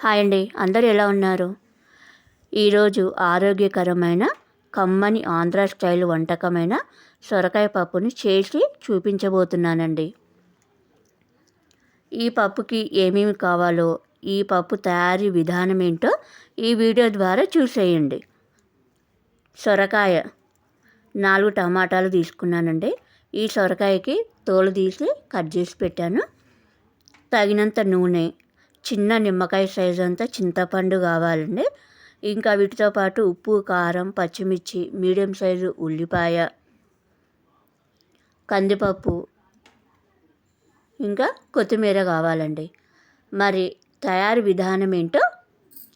Hi అండి, అందరూ ఎలా ఉన్నారు? ఈరోజు ఆరోగ్యకరమైన కమ్మని ఆంధ్ర స్టైల్ వంటకమైన సొరకాయ పప్పుని చేసి చూపించబోతున్నానండి. ఈ పప్పుకి ఏమేమి కావాలో, ఈ పప్పు తయారీ విధానం ఏంటో ఈ వీడియో ద్వారా చూసేయండి. సొరకాయ 4 టమాటాలు తీసుకున్నానండి. ఈ సొరకాయకి తోలు తీసి కట్ చేసి పెట్టాను. తగినంత నూనె, చిన్న నిమ్మకాయ సైజు అంతా చింతపండు కావాలండి. ఇంకా వీటితో పాటు ఉప్పు, కారం, పచ్చిమిర్చి, మీడియం సైజు ఉల్లిపాయ, కందిపప్పు, ఇంకా కొత్తిమీర కావాలండి. మరి తయారు విధానం ఏంటో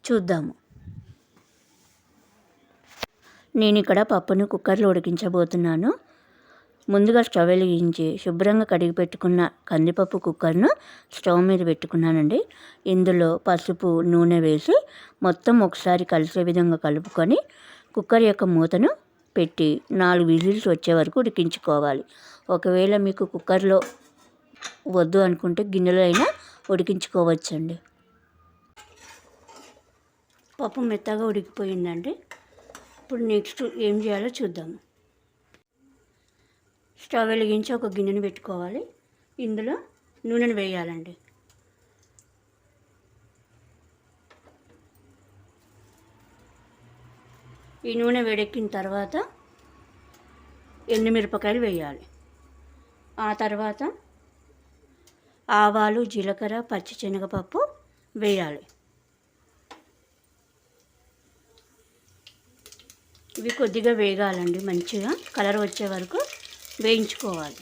చూద్దాము. నేను ఇక్కడ పప్పును కుక్కర్లో ఉడికించబోతున్నాను. ముందుగా స్టవ్ వెలిగించి శుభ్రంగా కడిగి పెట్టుకున్న కందిపప్పు కుక్కర్ను స్టవ్ మీద పెట్టుకున్నానండి. ఇందులో పసుపు, నూనె వేసి మొత్తం ఒకసారి కలిసే విధంగా కలుపుకొని కుక్కర్ యొక్క మూతను పెట్టి 4 విజిల్స్ వచ్చే వరకు ఉడికించుకోవాలి. ఒకవేళ మీకు కుక్కర్లో వద్దు అనుకుంటే గిన్నెలో అయినా ఉడికించుకోవచ్చండి. పప్పు మెత్తగా ఉడికిపోయిందండి. ఇప్పుడు నెక్స్ట్ ఏం చేయాలో చూద్దాము. స్టవ్ వెలిగించి ఒక గిన్నెను పెట్టుకోవాలి. ఇందులో నూనెను వేయాలండి. ఈ నూనె వేడెక్కిన తర్వాత ఎండుమిరపకాయలు వేయాలి. ఆ తర్వాత ఆవాలు, జీలకర్ర, పచ్చిశనగపప్పు వేయాలి. ఇవి కొద్దిగా వేగాలండి. మంచిగా కలర్ వచ్చే వరకు వేయించుకోవాలి.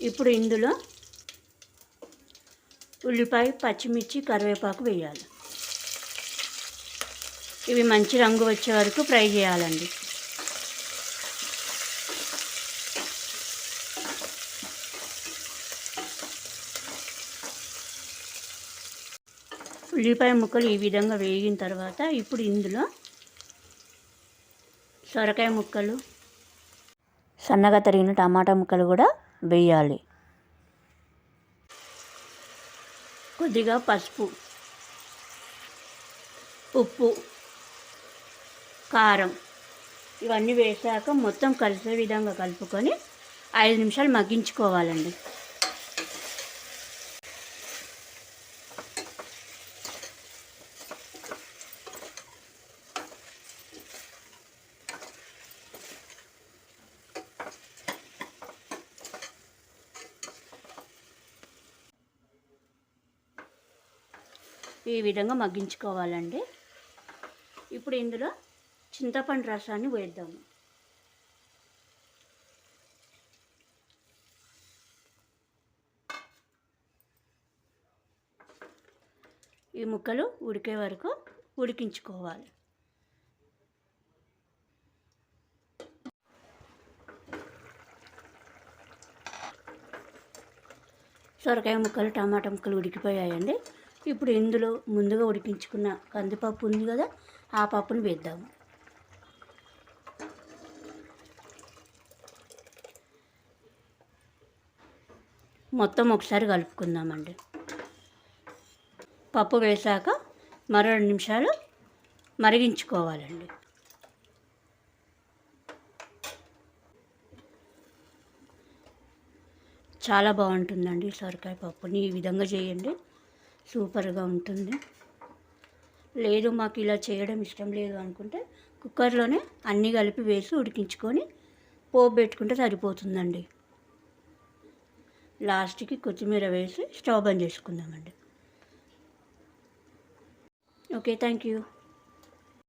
ఇప్పుడు ఇందులో ఉల్లిపాయ, పచ్చిమిర్చి, కరివేపాకు వేయాలి. ఇవి మంచి రంగు వచ్చే వరకు ఫ్రై చేయాలండి. ఉల్లిపాయ ముక్కలు ఈ విధంగా వేగిన తర్వాత ఇప్పుడు ఇందులో సొరకాయ ముక్కలు, సన్నగా తరిగిన టమాటా ముక్కలు కూడా వేయాలి. కొద్దిగా పసుపు, ఉప్పు, కారం ఇవన్నీ వేసాక మొత్తం కలిసే విధంగా కలుపుకొని 5 నిమిషాలు మగ్గించుకోవాలండి. ఈ విధంగా మగ్గించుకోవాలండి. ఇప్పుడు ఇందులో చింతపండు రసాన్ని వేద్దాము. ఈ ముక్కలు ఉడికే వరకు ఉడికించుకోవాలి. సొరకాయ ముక్కలు, టమాటా ముక్కలు ఉడికిపోయాయండి. ఇప్పుడు ఇందులో ముందుగా ఉడికించుకున్న కందిపప్పు ఉంది కదా, ఆ పప్పును వేద్దాము. మొత్తం ఒకసారి కలుపుకుందామండి. పప్పు వేసాక మరో 2 నిమిషాలు మరిగించుకోవాలండి. చాలా బాగుంటుందండి సొరకాయ పప్పుని ఈ విధంగా చేయండి. సూపర్గా ఉంటుంది. లేదు మాకు ఇలా చేయడం ఇష్టం లేదు అనుకుంటే కుక్కర్లోనే అన్నీ కలిపి వేసి ఉడికించుకొని పోపు పెట్టుకుంటే సరిపోతుందండి. లాస్ట్కి కొత్తిమీర వేసి స్టవ్ బంద్ చేసుకుందామండి. Okay, thank you.